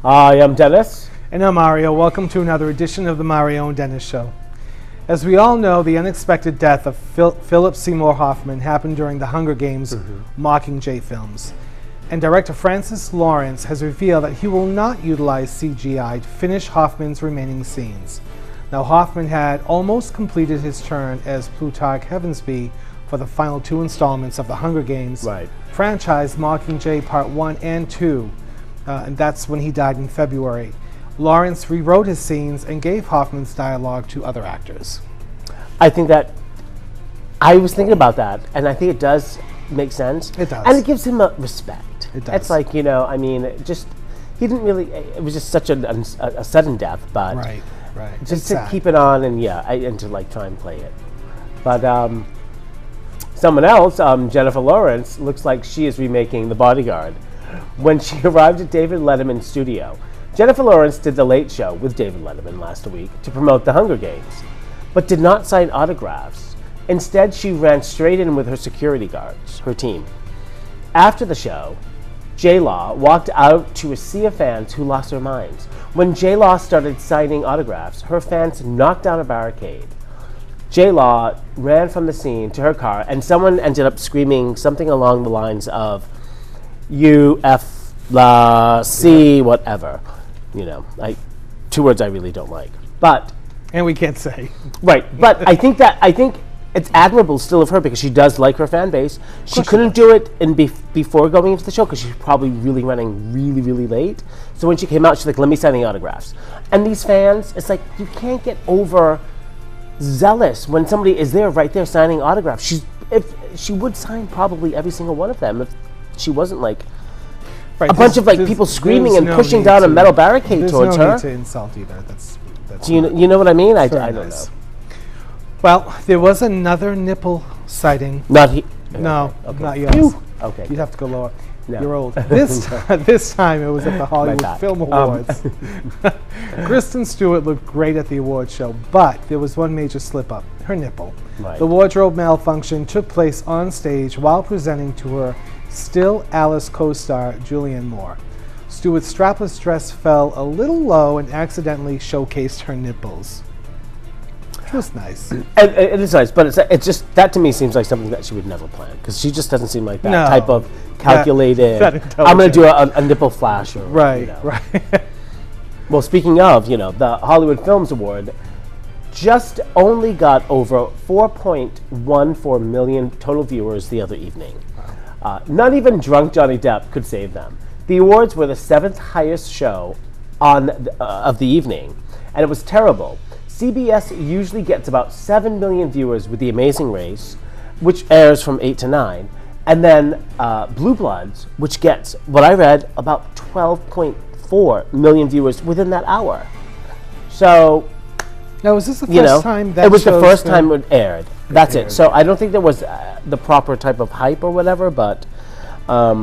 I am Dennis. And I'm Mario. Welcome to another edition of the Mario and Dennis Show. As we all know, the unexpected death of Philip Seymour Hoffman happened during the Hunger Games Mockingjay films. And director Francis Lawrence has revealed that he will not utilize CGI to finish Hoffman's remaining scenes. Now, Hoffman had almost completed his turn as Plutarch Heavensbee for the final two installments of the Hunger Games franchise, Mockingjay Part 1 and 2, and that's when he died in February. Lawrence rewrote his scenes and gave Hoffman's dialogue to other actors. I think that, I was thinking about that, and I think it does make sense. It does. And it gives him a respect. It does. It's like, you know, I mean, just, he didn't really, it was just such a sudden death, but Right. just to keep it on and and to like try and play it. But someone else, Jennifer Lawrence, looks like she is remaking The Bodyguard. When she arrived at David Letterman's studio, Jennifer Lawrence did The Late Show with David Letterman last week to promote the Hunger Games, but did not sign autographs. Instead, she ran straight in with her security guards, her team. After the show, J-Law walked out to a sea of fans who lost their minds. When J-Law started signing autographs, her fans knocked down a barricade. J-Law ran from the scene to her car, and someone ended up screaming something along the lines of, "You F la C whatever." You know, two words I really don't like. And we can't say. Right, but I think it's admirable still of her because she does like her fan base. She couldn't do it before going into the show because she's probably really running really late. So when she came out, she's like, "Let me sign the autographs." And these fans, it's like you can't get over zealous when somebody is there right there signing autographs. She would sign probably every single one of them if she wasn't like a bunch of people screaming and pushing down a metal barricade towards her. There's no need to insult either. That's Do you know what I mean? I don't know. Well, there was another nipple sighting. Not he. No, okay. not yours. Phew. Okay. You'd have to go lower. No. You're old. This time it was at the Hollywood Film Awards. Kristen Stewart looked great at the award show, but there was one major slip-up, her nipple. Right. The wardrobe malfunction took place on stage while presenting to her Still Alice co-star Julianne Moore. Stewart's strapless dress fell a little low and accidentally showcased her nipples. It was nice. It is nice, but it's just, that to me seems like something that she would never plan, because she just doesn't seem like that type of calculated, I'm going to do a nipple flash. Or, right. Well, speaking of, the Hollywood Films Award just only got over 4.14 million total viewers the other evening. Not even drunk Johnny Depp could save them. The awards were the 7th highest show of the evening, and it was terrible. CBS usually gets about 7 million viewers with The Amazing Race, which airs from 8 to 9, and then Blue Bloods, which gets, what I read, about 12.4 million viewers within that hour. So, now, was this the first time that it was the first time it aired. That's it. So I don't think there was the proper type of hype or whatever, but I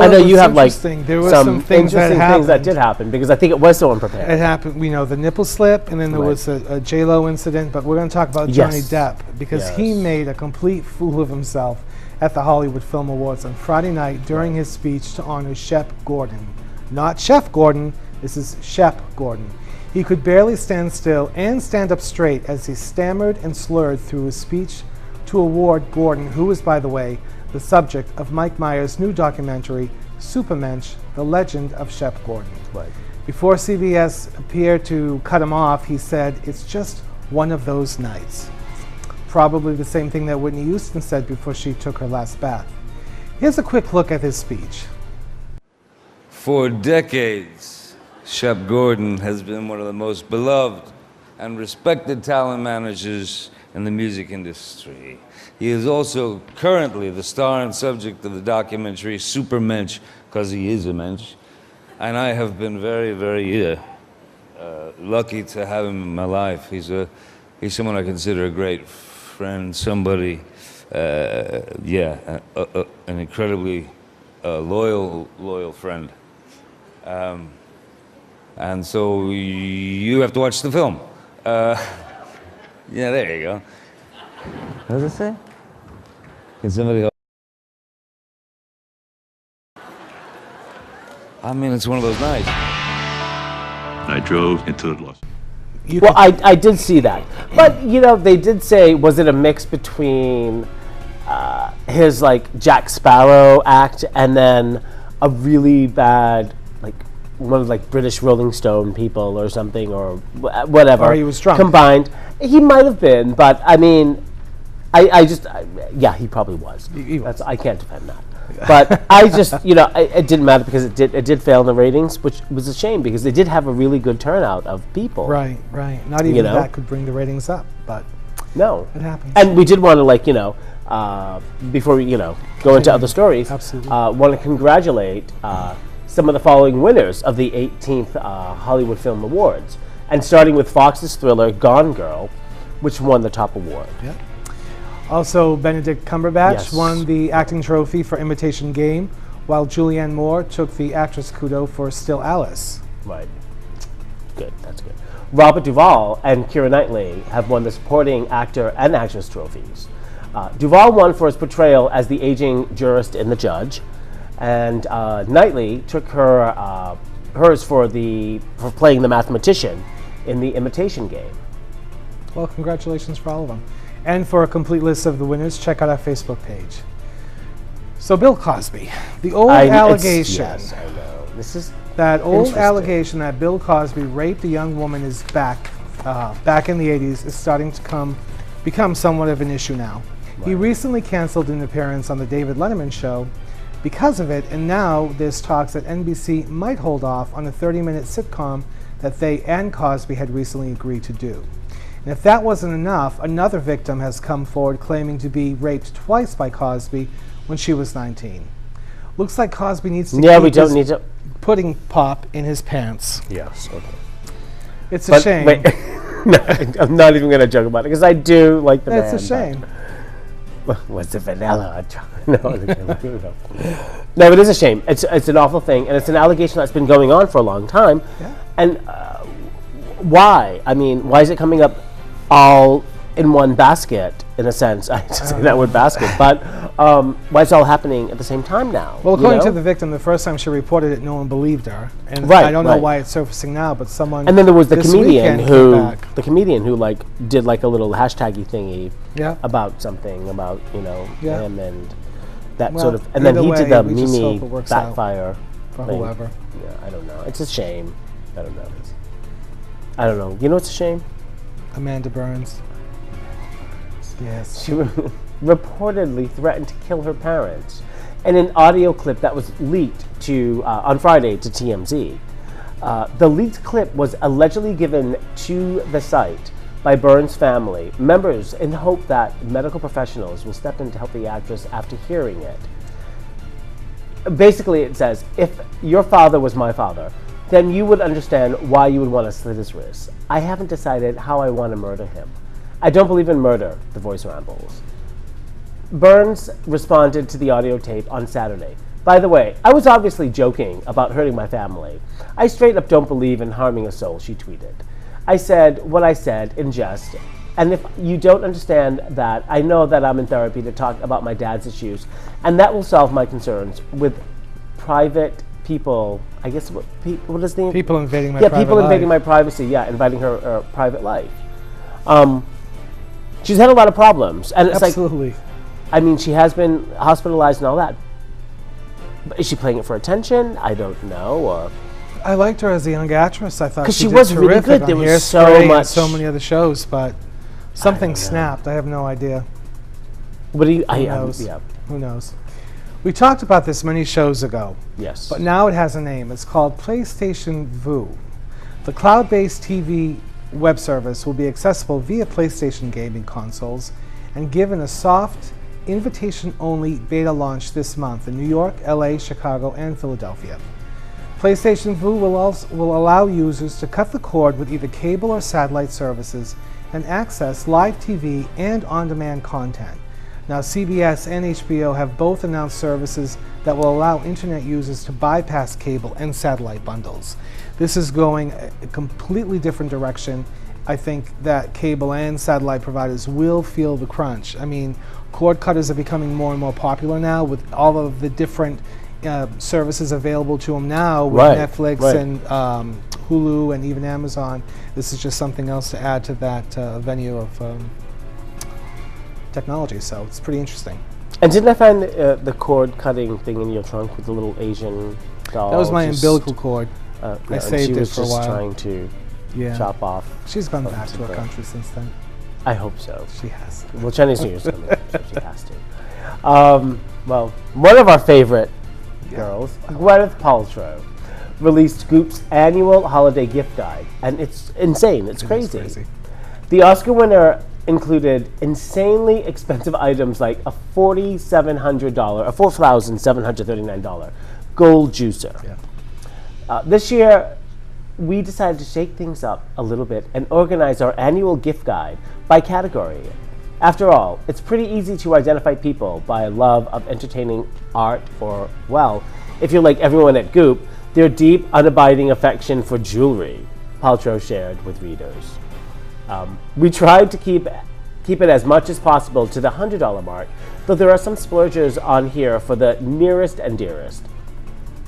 know you have there was some things that did happen because I think it was so unprepared. It happened, the nipple slip, and then there was a J-Lo incident, but we're going to talk about Johnny Depp because he made a complete fool of himself at the Hollywood Film Awards on Friday night during his speech to honor Shep Gordon. Not Chef Gordon, this is Shep Gordon. He could barely stand still and stand up straight as he stammered and slurred through his speech to award Gordon, who is, by the way, the subject of Mike Myers' new documentary, Supermensch, The Legend of Shep Gordon. Before CBS appeared to cut him off, he said, "It's just one of those nights." Probably the same thing that Whitney Houston said before she took her last bath. Here's a quick look at his speech. For decades, Shep Gordon has been one of the most beloved and respected talent managers in the music industry. He is also currently the star and subject of the documentary Supermensch, because he is a mensch. And I have been very lucky to have him in my life. He's someone I consider a great friend, somebody, an incredibly loyal friend. And so you have to watch the film. Yeah, there you go. What does it say? Can somebody I mean, it's one of those nights. I drove into Los. Well, I did see that. But, you know, they did say, was it a mix between his, like, Jack Sparrow act and then a really bad, like, one of, like, British Rolling Stone people or something or whatever. Or he was drunk. Combined. He might have been, but, I mean, yeah, he probably was. He was. I can't defend that. But I just, you know, it didn't matter because it did fail in the ratings, which was a shame because they did have a really good turnout of people. Right. Not even that could bring the ratings up, but no, it happens. And we did want to, like, you know, before we, you know, go into other stories, absolutely, want to congratulate some of the following winners of the 18th Hollywood Film Awards, and starting with Fox's thriller Gone Girl, which won the top award. Yeah. Also, Benedict Cumberbatch won the acting trophy for Imitation Game, while Julianne Moore took the actress kudo for Still Alice. Right. Good, that's good. Robert Duvall and Keira Knightley have won the supporting actor and actress trophies. Duvall won for his portrayal as the aging jurist in The Judge, and Knightley took hers for playing the mathematician in The Imitation Game. Well, congratulations for all of them. And for a complete list of the winners, check out our Facebook page. So Bill Cosby, the old allegation. Yes, I know. This is that old allegation that Bill Cosby raped a young woman is back in the 80s, is starting to become somewhat of an issue now. Right. He recently canceled an appearance on the David Letterman show because of it, and now there's talks that NBC might hold off on a 30-minute sitcom that they and Cosby had recently agreed to do. And if that wasn't enough, another victim has come forward claiming to be raped twice by Cosby when she was 19. Looks like Cosby needs to keep his pudding pop in his pants. Yes, okay. It's a shame. Wait, no, I'm not even going to joke about it because I do like the man. It's a shame. What's the vanilla? No, but it is a shame. It's an awful thing, and it's an allegation that's been going on for a long time. Yeah. And why? I mean, why is it coming up all in one basket, in a sense? I hate to say that word basket, but why is it all happening at the same time now? Well, according to the victim, the first time she reported it, no one believed her. And I don't know why it's surfacing now, but someone. And then there was the comedian who like did like a little hashtaggy thingy about something about him and that sort of, and then he did the Mimi backfire for whoever. Yeah, I don't know. It's a shame. I don't know. You know what's a shame? Amanda Burns. Yes. She reportedly threatened to kill her parents. In an audio clip that was leaked on Friday to TMZ. The leaked clip was allegedly given to the site by Burns' family members in the hope that medical professionals will step in to help the actress after hearing it. Basically, it says, if your father was my father, then you would understand why you would want to slit his wrists. I haven't decided how I want to murder him. I don't believe in murder, the voice rambles. Burns responded to the audio tape on Saturday. By the way, I was obviously joking about hurting my family. I straight up don't believe in harming a soul, she tweeted. I said what I said in jest, and if you don't understand that, I know that I'm in therapy to talk about my dad's issues, and that will solve my concerns with private people. I guess what is the name? People invading my private life. Yeah, people invading my privacy. Yeah, invading her private life. She's had a lot of problems, and it's absolutely. I mean, she has been hospitalized and all that. But is she playing it for attention? I don't know. Or I liked her as a young actress. I thought because she was really good. There was so many other shows, but something snapped. I have no idea. What do you? Who knows? Who knows? We talked about this many shows ago. Yes. But now it has a name. It's called PlayStation Vue. The cloud-based TV web service will be accessible via PlayStation gaming consoles and given a soft, invitation-only beta launch this month in New York, LA, Chicago, and Philadelphia. PlayStation Vue will allow users to cut the cord with either cable or satellite services and access live TV and on-demand content. Now, CBS and HBO have both announced services that will allow internet users to bypass cable and satellite bundles. This is going a completely different direction. I think that cable and satellite providers will feel the crunch. I mean, cord cutters are becoming more and more popular now with all of the different services available to them now with Netflix and Hulu and even Amazon. This is just something else to add to that venue of technology. So it's pretty interesting. And didn't I find the cord cutting thing in your trunk with the little Asian doll? That was my umbilical cord. I saved it for a while. She was just trying to chop off. She's gone back to her country since then. I hope so. She has. Well, Chinese New Year's coming up, so she has to. Well, one of our favorite girls, Gwyneth Paltrow, released Goop's annual holiday gift guide, and it's insane. It's crazy. The Oscar winner included insanely expensive items like a $4,739 gold juicer. Yeah. This year, we decided to shake things up a little bit and organize our annual gift guide by category. After all, it's pretty easy to identify people by a love of entertaining art or, well, if you're like everyone at Goop, their deep, unabiding affection for jewelry, Paltrow shared with readers. We tried to keep it as much as possible to the $100 mark, though there are some splurgers on here for the nearest and dearest.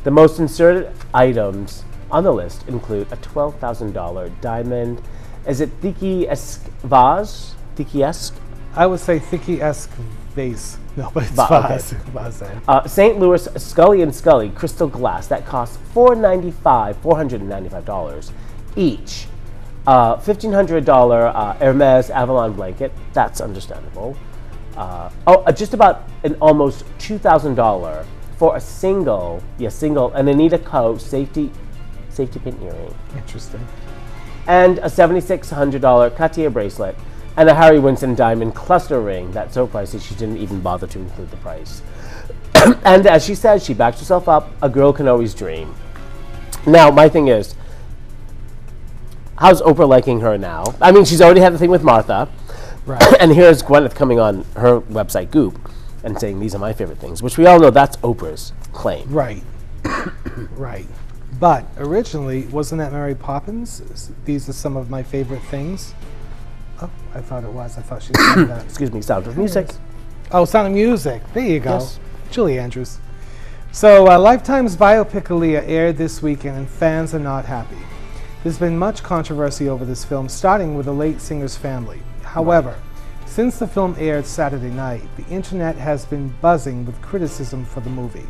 The most inserted items on the list include a $12,000 diamond. Is it Thiki-esque vase? Thiki-esque? I would say Thiki-esque vase. No, but it's vase. Okay. St. Louis Scully & Scully crystal glass that costs $495 each. $1,500 Hermes Avalon blanket. That's understandable. Just about an almost $2,000 for a single, and Anita Co. safety pin earring. Interesting. And a $7,600 Cartier bracelet, and a Harry Winston diamond cluster ring that's so pricey she didn't even bother to include the price. And as she says, she backs herself up. A girl can always dream. Now, my thing is, how's Oprah liking her now? I mean, she's already had the thing with Martha. Right. And here's Gwyneth coming on her website, Goop, and saying, these are my favorite things, which we all know that's Oprah's claim. Right. Right. But originally, wasn't that Mary Poppins? These are some of my favorite things. Oh, I thought it was. I thought she said that. Excuse me, Sound of Music. Oh, Sound of Music. There you go. Yes. Julie Andrews. So, Lifetime's biopic Aaliyah aired this weekend, and fans are not happy. There's been much controversy over this film, starting with the late singer's family. However, since the film aired Saturday night, the internet has been buzzing with criticism for the movie,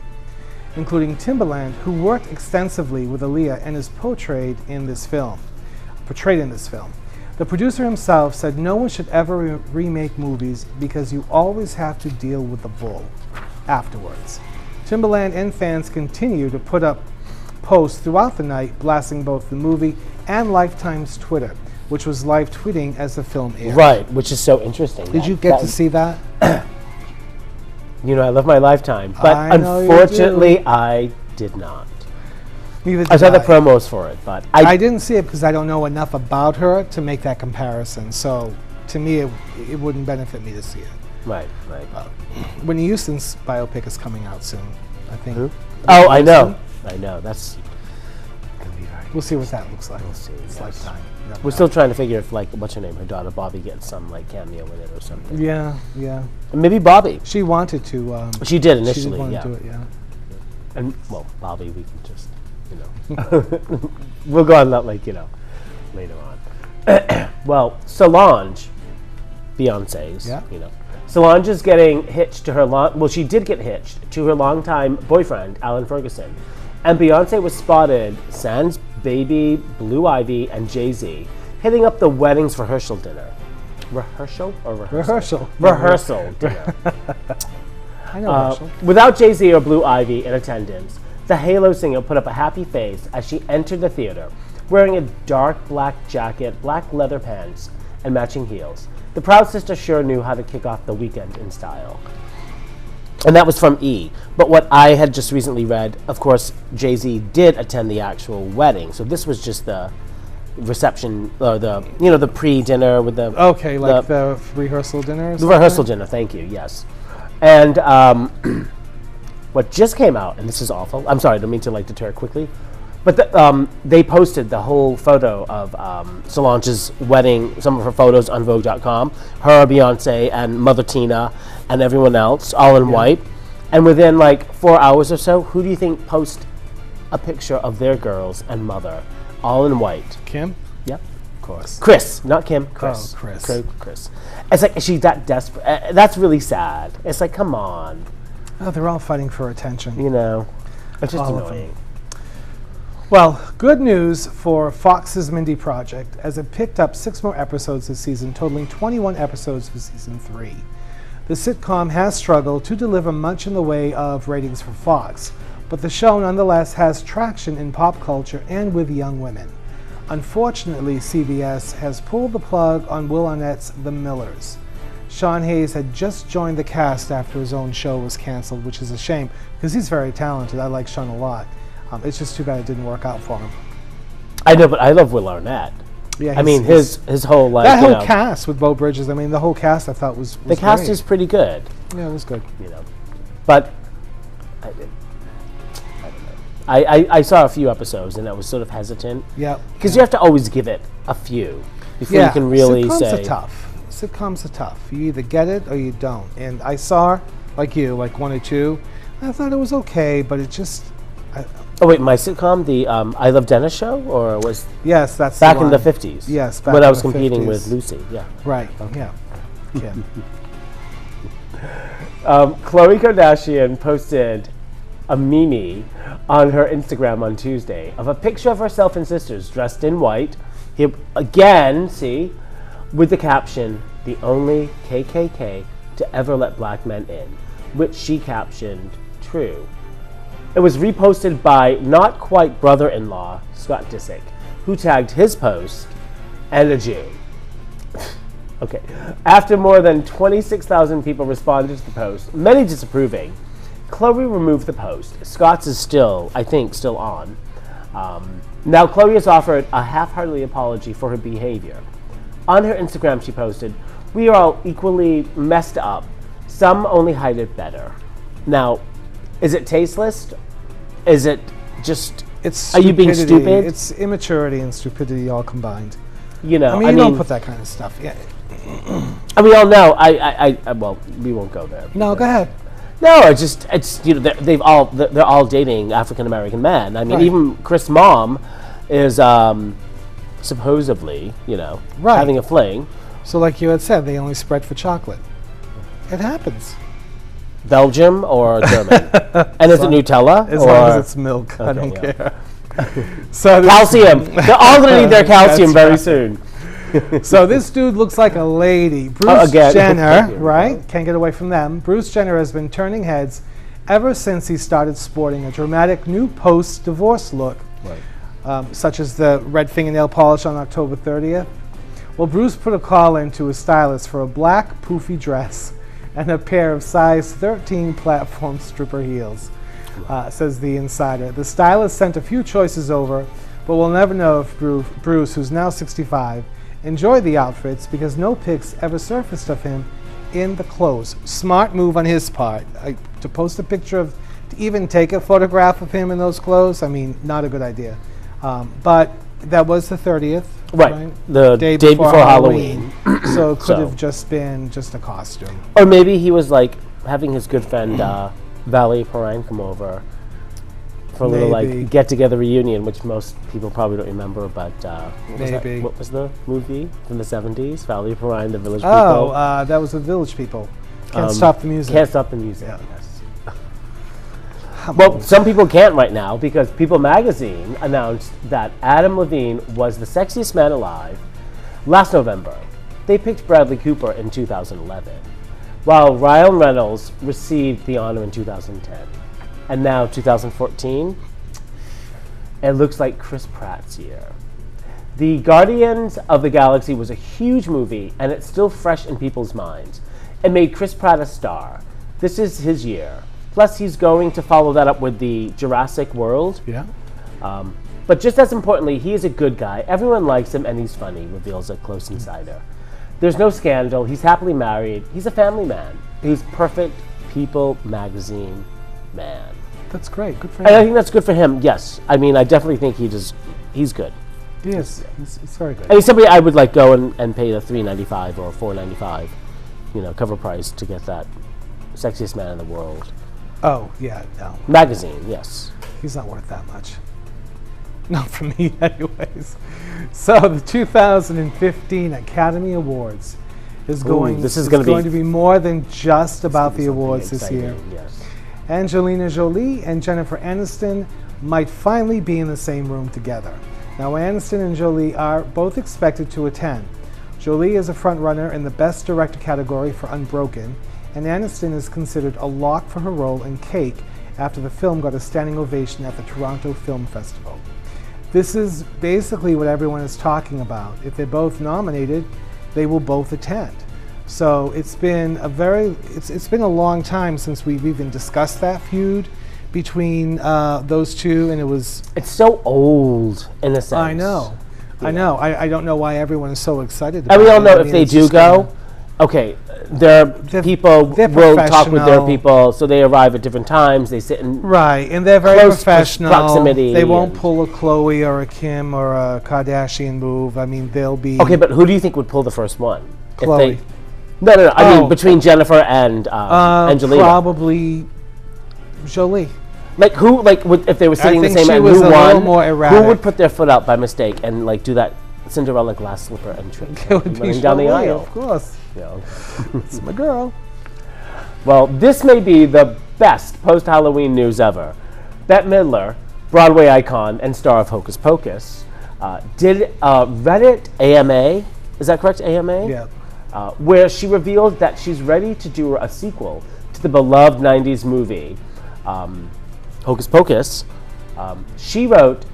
including Timbaland, who worked extensively with Aaliyah and is portrayed in this film. The producer himself said no one should ever remake movies because you always have to deal with the bull afterwards. Timbaland and fans continue to put up posts throughout the night blasting both the movie and Lifetime's Twitter, which was live tweeting as the film aired. Right, which is so interesting. Did you get to see that? You know, I love my Lifetime, but unfortunately, I did not. Neither did I saw the promos for it, but I didn't see it because I don't know enough about her to make that comparison. So, to me, it wouldn't benefit me to see it. Right. Whitney Houston's biopic is coming out soon, I think. Who? Oh, I know. That's gonna be very. We'll see what that looks like. We'll see. It's Lifetime. We're still trying to figure if, like, what's her name? Her daughter Bobby gets some cameo in it or something. Yeah. And maybe Bobby. She wanted to. She did initially. She did want to do it. Yeah. And Bobby, we can just, we'll go on that later on. Well, Solange, Beyonce's. Yeah. Solange is getting hitched to her she did get hitched to her longtime boyfriend, Alan Ferguson. And Beyonce was spotted sans Baby, Blue Ivy, and Jay-Z hitting up the weddings rehearsal dinner. Rehearsal dinner. I know rehearsal. Without Jay-Z or Blue Ivy in attendance, the Halo singer put up a happy face as she entered the theater, wearing a dark black jacket, black leather pants, and matching heels. The proud sister sure knew how to kick off the weekend in style. And that was from E! But what I had just recently read, of course, Jay-Z did attend the actual wedding. So this was just the reception, or the pre-dinner with the... Okay, like the rehearsal dinner? The rehearsal dinner, thank you, yes. And what just came out, and this is awful, I'm sorry, I don't mean to deter quickly, but they posted the whole photo of Solange's wedding, some of her photos on Vogue.com, her, Beyonce, and Mother Tina, and everyone else, all in white. And within like 4 hours or so, who do you think post a picture of their girls and mother, all in white? Kim? Yep. Of course. Chris, not Kim. Chris. Oh, Chris. Chris. It's like, is she that desperate? That's really sad. It's like, come on. Oh, they're all fighting for attention. You know, it's just All of them. annoying. Well, good news for Fox's Mindy Project, as it picked up 6 more episodes this season, totaling 21 episodes for season 3. The sitcom has struggled to deliver much in the way of ratings for Fox, but the show nonetheless has traction in pop culture and with young women. Unfortunately, CBS has pulled the plug on Will Arnett's The Millers. Sean Hayes had just joined the cast after his own show was canceled, which is a shame because he's very talented. I like Sean a lot. It's just too bad it didn't work out for him. I know, but I love Will Arnett. Yeah, I mean, his whole like that whole cast with Bo Bridges. I mean, the whole cast I thought was the cast great. is pretty good. Yeah, it was good. You know, but I don't know. I saw a few episodes and I was sort of hesitant. Yeah, because you have to always give it a few before you can really sitcoms say. Are tough. Sitcoms are tough. You either get it or you don't. And I saw, like you, like 1 or 2. I thought it was okay, but it just. Oh wait, my sitcom, the I Love Dennis show, or was yes, that's back the in the one. 50s. Yes, back when in I was the competing 50s. with Lucy. Yeah, Right. Okay. Yeah. Khloe Kardashian posted a meme on her Instagram on Tuesday of a picture of herself and sisters dressed in white. Again, see, with the caption, "The only KKK to ever let black men in," which she captioned, "True." It was reposted by not quite brother-in-law Scott Disick, who tagged his post and a Jew. Okay. After more than 26,000 people responded to the post, many disapproving, Khloe removed the post. Scott's is still, I think, still on. Now, Khloe has offered a half-heartedly apology for her behavior. On her Instagram, she posted, "We are all equally messed up. Some only hide it better." Now, is it tasteless? Is it just... It's are you being stupidity. stupid? It's immaturity and stupidity all combined. You know, I mean, you don't put that kind of stuff. Yeah. And we all know. Well, we won't go there. No, go ahead. No, it's you know they're all dating African American men. I mean, Right. even Chris' mom is supposedly Right. having a fling. So, like you had said, they only spread for chocolate. It happens. Belgium or German, and is it Nutella? As or long as it's milk, I Okay, don't yeah. care. So this- calcium. They're all going to need their calcium That's very right. soon. So this dude looks like a lady. Bruce again. Jenner, Here we right? go. Can't get away from them. Bruce Jenner has been turning heads ever since he started sporting a dramatic new post-divorce look, such as the red fingernail polish on October 30th. Well, Bruce put a call in to his stylist for a black poofy dress and a pair of size 13 platform stripper heels, says the insider. The stylist sent a few choices over, but we'll never know if Bruce, who's now 65, enjoyed the outfits because no pics ever surfaced of him in the clothes. Smart move on his part. To post a picture of, to even take a photograph of him in those clothes, I mean, not a good idea. But that was the 30th. Right, the day before Halloween. So it could So. have just been just a costume. Or maybe he was like having his good friend Valerie Perrine come over for a little Maybe. like get-together reunion, which most people probably don't remember. But Maybe. what was the movie from the 70s? Valerie Perrine, The Village People. Oh, that was the Village People. Can't Stop the Music. Can't Stop the Music. Yeah. Yes. Well, some people can't right now because People Magazine announced that Adam Levine was the sexiest man alive last November. They picked Bradley Cooper in 2011, while Ryan Reynolds received the honor in 2010. And now 2014, it looks like Chris Pratt's year. The Guardians of the Galaxy was a huge movie, and it's still fresh in people's minds. It made Chris Pratt a star. This is his year. Plus, he's going to follow that up with the Jurassic World. Yeah. But just as importantly, he is a good guy. Everyone likes him, and he's funny, reveals a close insider. There's no scandal. He's happily married. He's a family man. He's perfect People Magazine man. That's great. Good for And I him. think that's good for him, yes. I mean, I definitely think he's good. He is. It's very good. I mean, somebody I would like go and pay the $3.95 or $4.95, cover price to get that sexiest man in the world Oh, yeah, no. Magazine, yes. He's not worth that much. Not for me, anyways. So the 2015 Academy Awards is going to be more than just about the awards this year. Yes. Angelina Jolie and Jennifer Aniston might finally be in the same room together. Now, Aniston and Jolie are both expected to attend. Jolie is a frontrunner in the Best Director category for Unbroken, and Aniston is considered a lock for her role in Cake after the film got a standing ovation at the Toronto Film Festival. This is basically what everyone is talking about. If they're both nominated, they will both attend. So it's been it's been a long time since we've even discussed that feud between those two, and it's so old in a sense. I know. I know. I don't know why everyone is so excited about it. And we all know if they do go, okay, their people will talk with their people, so they arrive at different times. They sit in and they're very professional. Proximity. They won't pull a Khloe or a Kim or a Kardashian move. I mean, they'll be okay. But who do you think would pull the first one? Khloe. No. I mean, between Jennifer and Angelina, probably Jolie. Like who? Like if they were sitting in the same end, who won? Who would put their foot out by mistake and like do that Cinderella glass slipper and trick? It would be down the aisle, of course. Yeah. It's my girl. Well, this may be the best post-Halloween news ever. Bette Midler, Broadway icon and star of Hocus Pocus, did Reddit AMA. Is that correct? AMA. Yeah. Where she revealed that she's ready to do a sequel to the beloved '90s movie. Hocus Pocus. She wrote,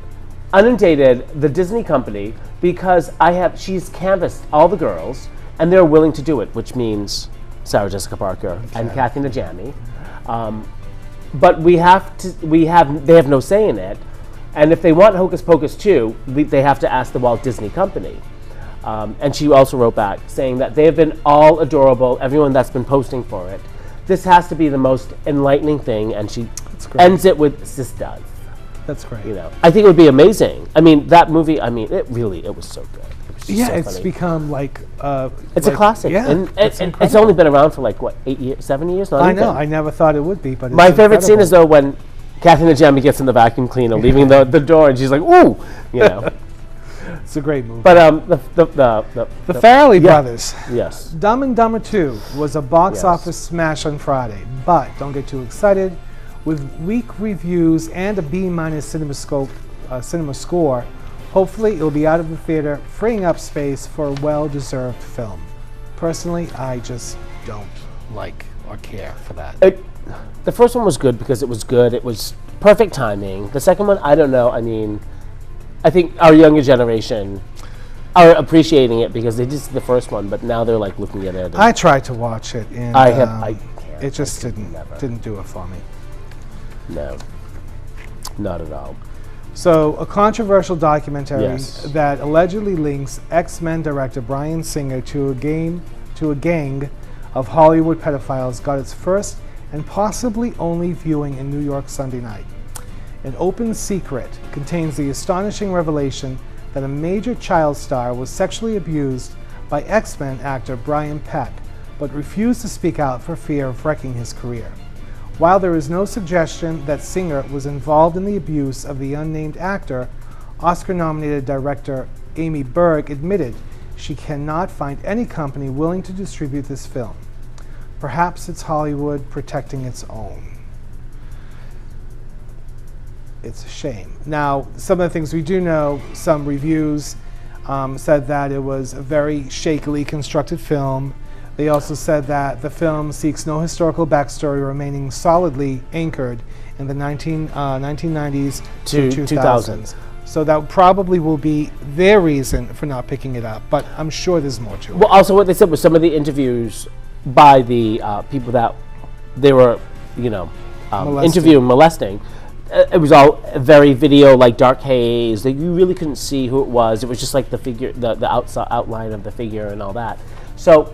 "Inundated the Disney company because she's canvassed all the girls and they're willing to do it," which means Sarah Jessica Parker and Kathy Najimy. But they have no say in it. And if they want Hocus Pocus 2, they have to ask the Walt Disney Company. And she also wrote back saying that they have been all adorable, everyone that's been posting for it. This has to be the most enlightening thing, and she ends it with "sis does." That's great. You know, I think it would be amazing. I mean, that movie. I mean, it was so good. It was just so it's funny. become like it's a classic. Yeah, and it's only been around for like what 7 years? Not I even. know. I never thought it would be, but my favorite scene is though when Kathy Najimy gets in the vacuum cleaner, leaving the door, and she's like, "Ooh," you know. It's a great movie. But the Farrelly Brothers. Yes. Dumb and Dumber 2 was a box office smash on Friday, but don't get too excited. With weak reviews and a B- cinema score, hopefully it'll be out of the theater, freeing up space for a well-deserved film. Personally, I just don't like or care for that. The first one was good because it was good. It was perfect timing. The second one, I don't know. I mean, I think our younger generation are appreciating it because they just did the first one, but now they're like looking at it. I tried to watch it, and it just didn't do it for me. No, not at all. So, a controversial documentary that allegedly links X-Men director Bryan Singer to a gang of Hollywood pedophiles got its first and possibly only viewing in New York Sunday night. An Open Secret contains the astonishing revelation that a major child star was sexually abused by X-Men actor Brian Peck, but refused to speak out for fear of wrecking his career. While there is no suggestion that Singer was involved in the abuse of the unnamed actor, Oscar-nominated director Amy Berg admitted she cannot find any company willing to distribute this film. Perhaps it's Hollywood protecting its own. It's a shame. Now, some of the things we do know, some reviews said that it was a very shakily constructed film. They also said that the film seeks no historical backstory, remaining solidly anchored in the 1990s to 2000s. So that probably will be their reason for not picking it up, but I'm sure there's more to it. Well, also what they said was some of the interviews by the people that they were, interviewing, molesting. It was all very video, like dark haze. That you really couldn't see who it was. It was just like the figure, the outside outline of the figure and all that. So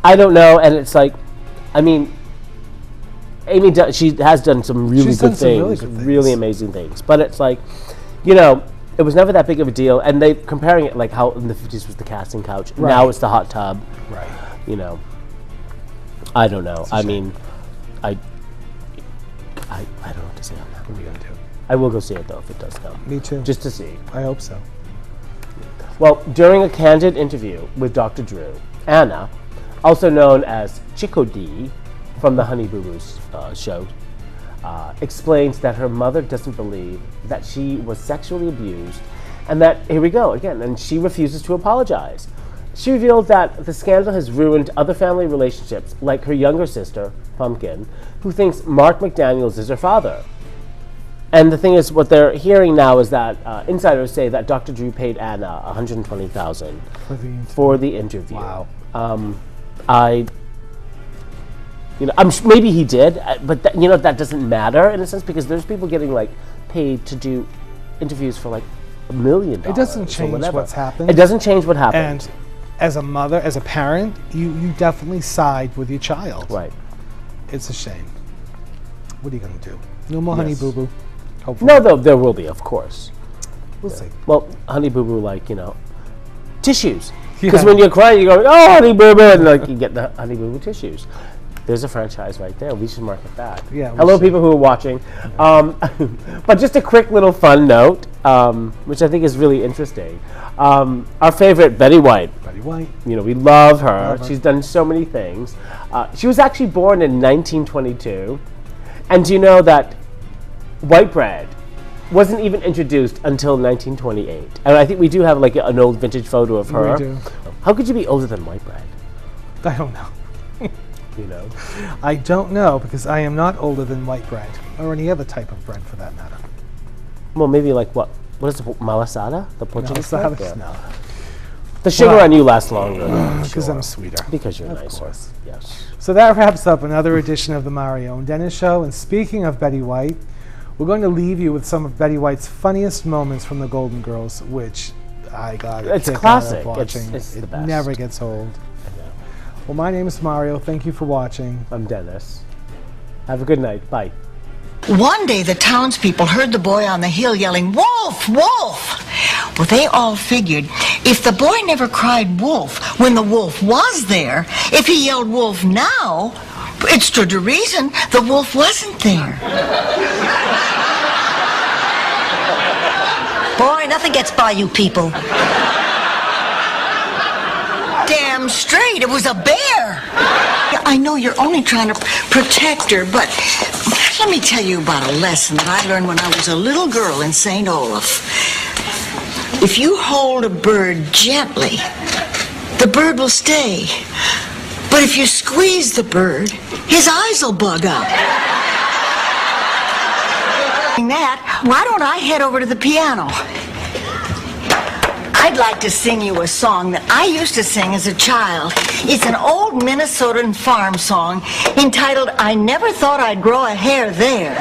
I don't know, and it's like, I mean, Amy, she has done some really good things, really amazing things. But it's like, it was never that big of a deal. And they comparing it like how in the 50s was the casting couch, now it's the hot tub. Right. I don't know. I mean, I don't know what to say on that. What are you going to do? I will go see it, though, if it does come. Me too. Just to see. I hope so. Well, during a candid interview with Dr. Drew, Anna, also known as Chico D from the Honey Boo Boo show, explains that her mother doesn't believe that she was sexually abused, and that, here we go again, and she refuses to apologize. She revealed that the scandal has ruined other family relationships, like her younger sister, Pumpkin, who thinks Mark McDaniels is her father. And the thing is, what they're hearing now is that insiders say that Dr. Drew paid Anna $120,000 for the interview. Wow. Maybe he did, but that doesn't matter in a sense, because there's people getting like paid to do interviews for like $1 million. It doesn't change what's happened. It doesn't change what happened. And as a mother, as a parent, you definitely side with your child. Right. It's a shame. What are you going to do? No more Honey Boo Boo. Hopefully. No, there will be, of course. We'll see. Well, Honey Boo Boo, tissues. Because when you're crying, you go, oh, Honey Boo Boo, and you get the Honey Boo Boo tissues. There's a franchise right there. We should market that. Yeah. Hello, people who are watching. But just a quick little fun note, which I think is really interesting. Our favorite, Betty White. Betty White. We love her. She's done so many things. She was actually born in 1922. And do you know that white bread wasn't even introduced until 1928? And I think we do have like an old vintage photo of her. We do. How could you be older than white bread? I don't know. I don't know, because I am not older than white bread, or any other type of bread for that matter. Well, maybe like what is it, malasada? The Portuguese bread? Yeah. No. The sugar on you lasts longer. Because I'm sweeter. Because you're nicer. Of course. Yes. So that wraps up another edition of the Mario and Dennis Show. And speaking of Betty White, we're going to leave you with some of Betty White's funniest moments from the Golden Girls, which I got a kick classic. out of watching. It's it the best. Never gets old. Well, my name is Mario. Thank you for watching. I'm Dennis. Have a good night. Bye. One day the townspeople heard the boy on the hill yelling, "Wolf! Wolf!" Well, they all figured if the boy never cried wolf when the wolf was there, if he yelled wolf now, it stood to reason the wolf wasn't there. Boy, nothing gets by you people. Damn straight, it was a bear. I know you're only trying to protect her, but let me tell you about a lesson that I learned when I was a little girl in St. Olaf. If you hold a bird gently, the bird will stay. But if you squeeze the bird, his eyes will bug up. That, why don't I head over to the piano? I'd like to sing you a song that I used to sing as a child. It's an old Minnesotan farm song entitled, "I Never Thought I'd Grow a Hair There."